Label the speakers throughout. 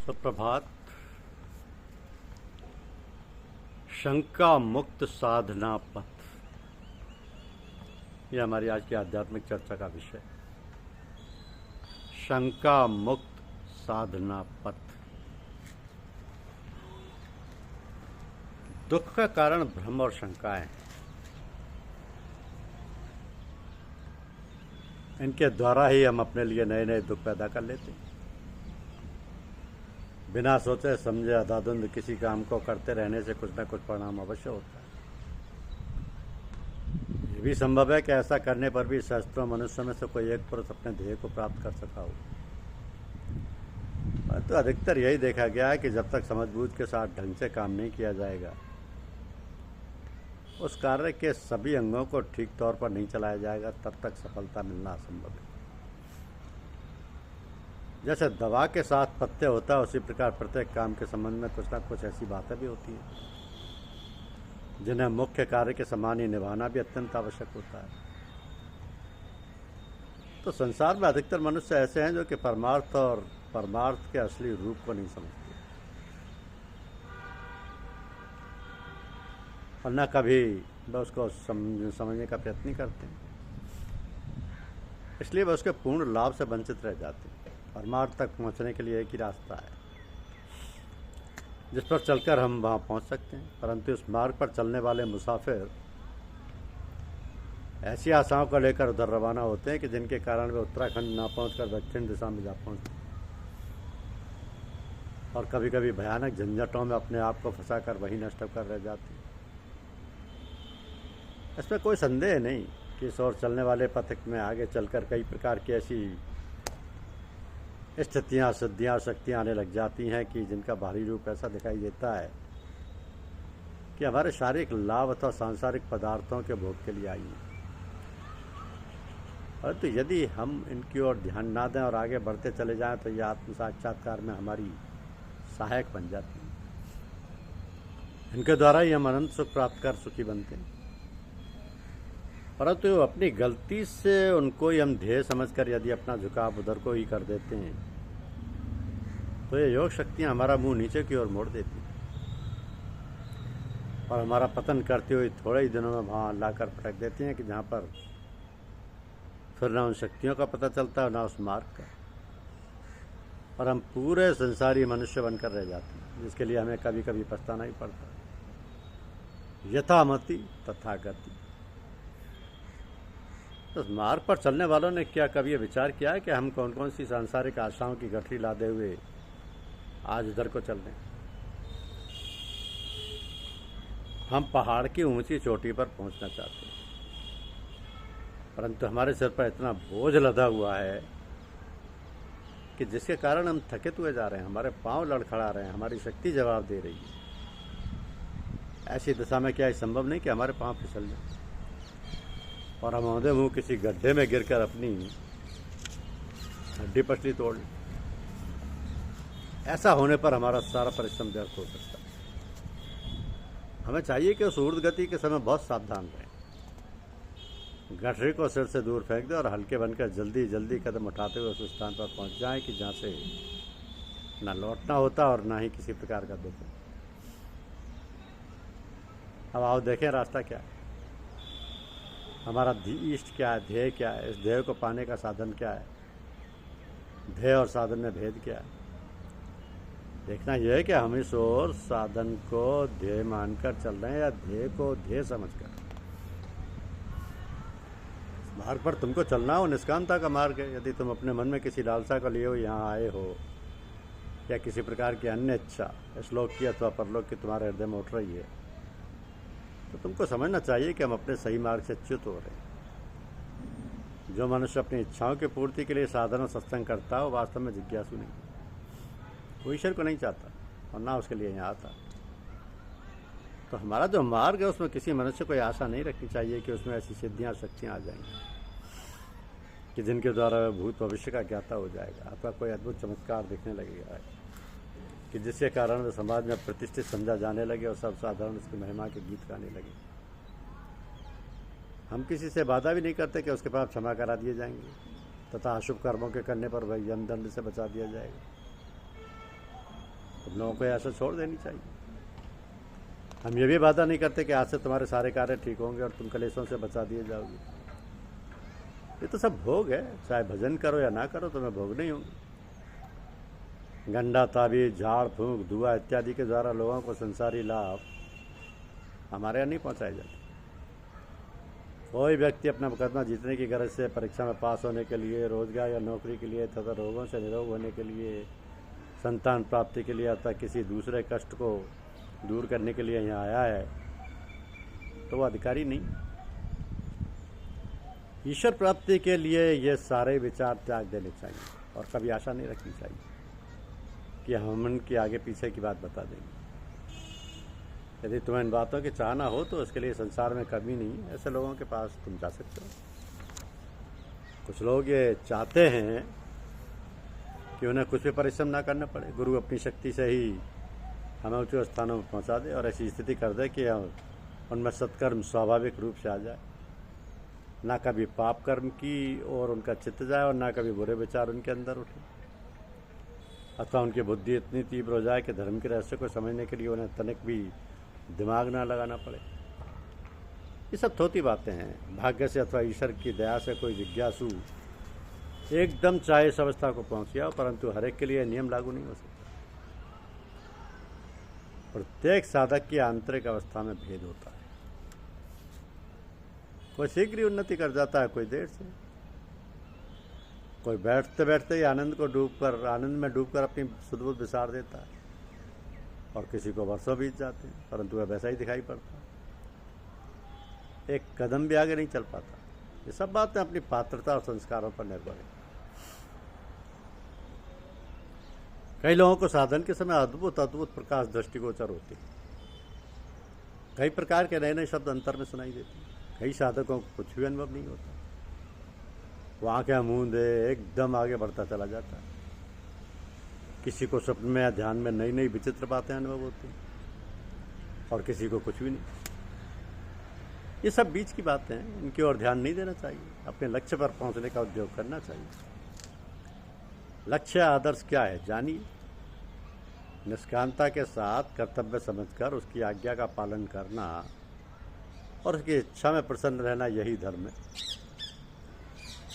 Speaker 1: सुप्रभात। शंका मुक्त साधना पथ, यह हमारी आज की आध्यात्मिक चर्चा का विषय। शंका मुक्त साधना पथ। दुख का कारण भ्रम और शंकाएं, इनके द्वारा ही हम अपने लिए नए नए दुख पैदा कर लेते हैं। बिना सोचे समझे अंधाधुंध किसी काम को करते रहने से कुछ न कुछ परिणाम अवश्य होता है। ये भी संभव है कि ऐसा करने पर भी शास्त्रों मनुष्य में से कोई एक पुरुष अपने ध्येय को प्राप्त कर सका हो। तो अधिकतर यही देखा गया है कि जब तक समझबूझ के साथ ढंग से काम नहीं किया जाएगा, उस कार्य के सभी अंगों को ठीक तौर पर नहीं चलाया जाएगा, तब तक सफलता मिलना असंभव है। जैसे दवा के साथ पत्ते होता है, उसी प्रकार प्रत्येक काम के संबंध में कुछ ना कुछ ऐसी बातें भी होती हैं जिन्हें मुख्य कार्य के समान ही निभाना भी अत्यंत आवश्यक होता है। तो संसार में अधिकतर मनुष्य ऐसे हैं जो कि परमार्थ और परमार्थ के असली रूप को नहीं समझते, और न कभी वह उसको समझने का प्रयत्न करते हैं। इसलिए वह उसके पूर्ण लाभ से वंचित रह जाते हैं। परमार्थ तक पहुंचने के लिए एक ही रास्ता है जिस पर चलकर हम वहां पहुंच सकते हैं, परंतु उस मार्ग पर चलने वाले मुसाफिर ऐसी आशाओं को लेकर उधर रवाना होते हैं कि जिनके कारण वे उत्तराखंड ना पहुंचकर दक्षिण दिशा में जा पहुंचते हैं, और कभी कभी भयानक झंझटों में अपने आप को फंसाकर वहीं नष्ट कर रह जाते हैं। इसमें कोई संदेह नहीं कि इस ओर चलने वाले पथिक में आगे चलकर कई प्रकार की ऐसी स्थितियाँ, सिद्धियाँ, शक्तियाँ आने लग जाती हैं कि जिनका बाहरी रूप ऐसा दिखाई देता है कि हमारे शारीरिक लाभ अथवा सांसारिक पदार्थों के भोग के लिए आई हैं। परंतु यदि हम इनकी ओर ध्यान ना दें और आगे बढ़ते चले जाएं, तो ये आत्म साक्षात्कार में हमारी सहायक बन जाती हैं। इनके द्वारा ही हम अनंत सुख प्राप्त कर सुखी बनते हैं। परंतु अपनी गलती से उनको ही हम ध्येय समझकर यदि अपना झुकाव उधर को ही कर देते हैं, तो ये योग शक्तियाँ हमारा मुंह नीचे की ओर मोड़ देती हैं और हमारा पतन करते हुए थोड़े ही दिनों में वहाँ लाकर पटक देती हैं कि जहाँ पर फिर ना उन शक्तियों का पता चलता है, ना उस मार्ग का, और हम पूरे संसारी मनुष्य बनकर रह जाते हैं, जिसके लिए हमें कभी कभी पछताना ही पड़ता है। यथामति तथा गति। तो मार्ग पर चलने वालों ने क्या कभी ये विचार किया है कि हम कौन कौन सी सांसारिक आशाओं की गठरी लादे हुए आज उधर को चल रहे हैं? हम पहाड़ की ऊंची चोटी पर पहुंचना चाहते हैं, परंतु हमारे सिर पर इतना बोझ लदा हुआ है कि जिसके कारण हम थकित हुए जा रहे हैं, हमारे पांव लड़खड़ा रहे हैं, हमारी शक्ति जवाब दे रही है। ऐसी दशा में क्या संभव नहीं कि हमारे पांव फिसल जाए और हम औंधे मुंह किसी गड्ढे में गिरकर अपनी हड्डी पसली तोड़ लें? ऐसा होने पर हमारा सारा परिश्रम व्यर्थ हो सकता है। हमें चाहिए कि उस ऊर्ध्व गति के समय बहुत सावधान रहें, गठरी को सिर से दूर फेंक दें और हल्के बनकर जल्दी जल्दी कदम उठाते हुए उस स्थान पर पहुंच जाएं कि जहाँ से ना लौटना होता और ना ही किसी प्रकार का दुख। अब आओ देखें रास्ता क्या है, हमारा इष्ट क्या है, ध्येय क्या है, इस ध्येय को पाने का साधन क्या है, ध्येय और साधन में भेद क्या है। देखना यह है कि हम इस ओर साधन को ध्येय मानकर चल रहे हैं या ध्येय को ध्येय समझकर। मार्ग पर तुमको चलना हो, निष्कामता का मार्ग है। यदि तुम अपने मन में किसी लालसा को लिए हो यहाँ आए हो, या किसी प्रकार की अन्य इच्छा इस लोक की अथवा परलोक की तुम्हारे हृदय में उठ रही है, तो तुमको समझना चाहिए कि हम अपने सही मार्ग से च्युत हो रहे हैं। जो मनुष्य अपनी इच्छाओं की पूर्ति के लिए साधन और सत्संग करता है, वो वास्तव में जिज्ञासु नहीं, वो ईश्वर को नहीं चाहता और ना उसके लिए यहाँ आता। तो हमारा जो मार्ग है, उसमें किसी मनुष्य को आशा नहीं रखनी चाहिए कि उसमें ऐसी सिद्धियाँ शक्तियाँ आ जाएंगी कि जिनके द्वारा वह भूत भविष्य का ज्ञाता हो जाएगा, आपका कोई अद्भुत चमत्कार दिखने लगेगा कि जिसके कारण वह समाज में प्रतिष्ठित समझा जाने लगे और सब साधारण उसकी महिमा के गीत गाने लगे। हम किसी से वादा भी नहीं करते कि उसके पास क्षमा करा दिए जाएंगे तथा अशुभ कर्मों के करने पर वह यमदंड से बचा दिया जाएगा। लोगों को ऐसा छोड़ देनी चाहिए। हम ये भी वादा नहीं करते कि आज से तुम्हारे सारे कार्य ठीक होंगे और तुम कलेशों से बचा दिए जाओगे। ये तो सब भोग है, चाहे भजन करो या ना करो तुम्हें भोग नहीं होंगे। गंडा ताबीज झाड़ फूंक दुआ इत्यादि के द्वारा लोगों को संसारी लाभ हमारे यहाँ नहीं पहुँचाए जाते। कोई व्यक्ति अपना मुकदमा जीतने की गरज से परीक्षा में पास होने के लिए, रोजगार या नौकरी के लिए तथा रोगों से निरोग होने के लिए, संतान प्राप्ति के लिए अथवा किसी दूसरे कष्ट को दूर करने के लिए यहाँ आया है तो वो अधिकारी नहीं। ईश्वर प्राप्ति के लिए ये सारे विचार त्याग देने चाहिए और कभी आशा नहीं रखनी चाहिए कि हम उनके आगे पीछे की बात बता देंगे। यदि तुम्हें इन बातों की चाहना हो तो उसके लिए संसार में कमी नहीं, ऐसे लोगों के पास तुम जा सकते हो। कुछ लोग ये चाहते हैं कि उन्हें कुछ भी परिश्रम ना करना पड़े, गुरु अपनी शक्ति से ही हमें ऊंचे स्थानों में पहुंचा दे और ऐसी स्थिति कर दे कि उनमें सत्कर्म स्वाभाविक रूप से आ जाए, ना कभी पाप कर्म की और उनका चित्त जाए और ना कभी बुरे विचार उनके अंदर उठे, अथवा उनकी बुद्धि इतनी तीव्र हो जाए कि धर्म के रहस्य को समझने के लिए उन्हें तनिक भी दिमाग ना लगाना पड़े। ये सब थोती बातें हैं। भाग्य से अथवा ईश्वर की दया से कोई जिज्ञासु एकदम चाहे इस अवस्था को पहुंच गया, परंतु हर एक के लिए नियम लागू नहीं हो सकता। प्रत्येक साधक की आंतरिक अवस्था में भेद होता है। कोई शीघ्र ही उन्नति कर जाता है, कोई देर से। कोई बैठते बैठते ही आनंद में डूबकर अपनी सुध-बुध विसार देता है और किसी को वर्षों बीत जाते हैं, परंतु वह वैसा ही दिखाई पड़ता है, एक कदम भी आगे नहीं चल पाता। ये सब बातें अपनी पात्रता और संस्कारों पर निर्भर है। कई लोगों को साधन के समय अद्भुत अद्भुत प्रकाश दृष्टिगोचर होती है। कई प्रकार के नए नए शब्द अंतर में सुनाई देते हैं। कई साधकों को कुछ भी अनुभव नहीं होता, वो आंखें मूंदे एकदम आगे बढ़ता चला जाता है। किसी को स्वप्न में या ध्यान में नई नई विचित्र बातें अनुभव होती हैं और किसी को कुछ भी नहीं। ये सब बीच की बातें हैं, इनकी ओर ध्यान नहीं देना चाहिए। अपने लक्ष्य पर पहुंचने का उद्योग करना चाहिए। लक्ष्य आदर्श क्या है जानिए। निष्कामता के साथ कर्तव्य समझकर उसकी आज्ञा का पालन करना और उसकी इच्छा में प्रसन्न रहना, यही धर्म है।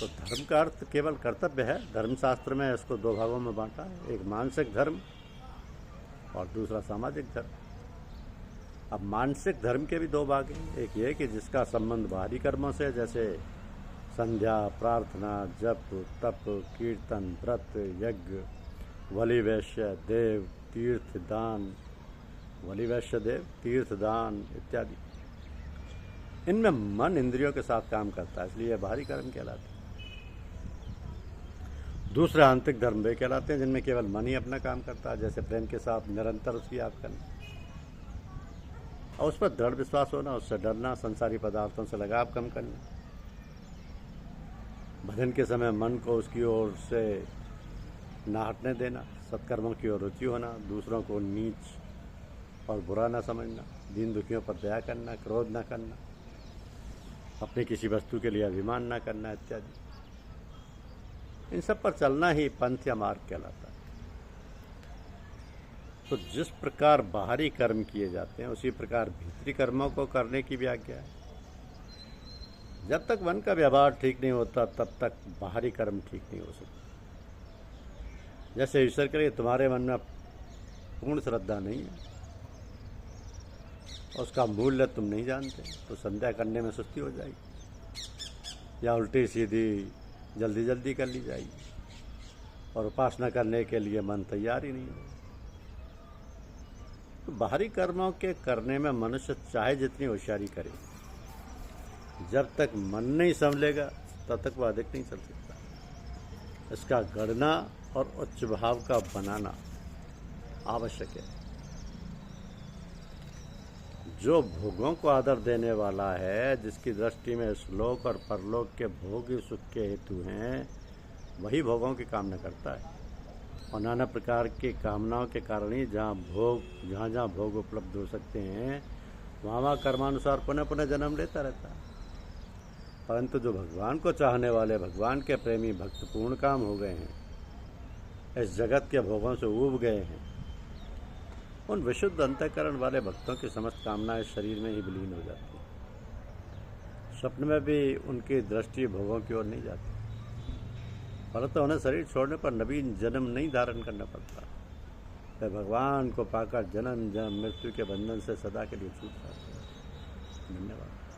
Speaker 1: तो धर्म का अर्थ केवल कर्तव्य है। धर्मशास्त्र में इसको दो भागों में बांटा है, एक मानसिक धर्म और दूसरा सामाजिक धर्म। अब मानसिक धर्म के भी दो भाग हैं। एक ये कि जिसका संबंध बाहरी कर्मों से, जैसे संध्या, प्रार्थना, जप, तप, कीर्तन, व्रत, यज्ञ, बलि वैश्य देव, तीर्थ दान इत्यादि। इनमें मन इंद्रियों के साथ काम करता है, इसलिए बाहरी कर्म कहलाते हैं। दूसरे आंतरिक धर्म वे कहलाते हैं जिनमें केवल मन ही अपना काम करता है, जैसे प्रेम के साथ निरंतर उसकी याद करना और उस पर दृढ़ विश्वास होना, उससे डरना, संसारी पदार्थों से लगाव कम करना। भजन के समय मन को उसकी ओर से ना हटने देना, सत्कर्मों की ओर रुचि होना, दूसरों को नीच और बुरा ना समझना, दीन दुखियों पर दया करना, क्रोध ना करना, अपनी किसी वस्तु के लिए अभिमान ना करना इत्यादि। इन सब पर चलना ही पंथ या मार्ग कहलाता है। तो जिस प्रकार बाहरी कर्म किए जाते हैं उसी प्रकार भीतरी कर्मों को करने की भी आज्ञा है। जब तक मन का व्यवहार ठीक नहीं होता तब तक बाहरी कर्म ठीक नहीं हो सकता। जैसे ईश्वर के लिए तुम्हारे मन में पूर्ण श्रद्धा नहीं है, उसका मूल्य तुम नहीं जानते, तो संध्या करने में सुस्ती हो जाएगी या उल्टी सीधी जल्दी जल्दी कर ली जाएगी और उपासना करने के लिए मन तैयार ही नहीं होगा। तो बाहरी कर्मों के करने में मनुष्य चाहे जितनी होशियारी करे, जब तक मन नहीं संभलेगा तब तक वह अधिक नहीं चल सकता। इसका गढ़ना और उच्च भाव का बनाना आवश्यक है। जो भोगों को आदर देने वाला है, जिसकी दृष्टि में श्लोक और परलोक के भोग सुख के हेतु हैं, वही भोगों की कामना करता है और नाना प्रकार की कामनाओं के कारण ही जहाँ भोग उपलब्ध हो सकते हैं वहाँ कर्मानुसार पुनः पुनः जन्म लेता रहता है। परंतु जो भगवान को चाहने वाले, भगवान के प्रेमी भक्त पूर्ण काम हो गए हैं, इस जगत के भोगों से ऊब गए हैं, उन विशुद्ध अंतःकरण वाले भक्तों की समस्त कामनाएं शरीर में ही विलीन हो जाती हैं। स्वप्न में भी उनकी दृष्टि भोगों की ओर नहीं जाती, परंतु उन्हें शरीर छोड़ने पर नवीन जन्म नहीं धारण करना पड़ता। वे भगवान को पाकर जन्म जन्म मृत्यु के बंधन से सदा के लिए छूट जाते हैं। धन्यवाद।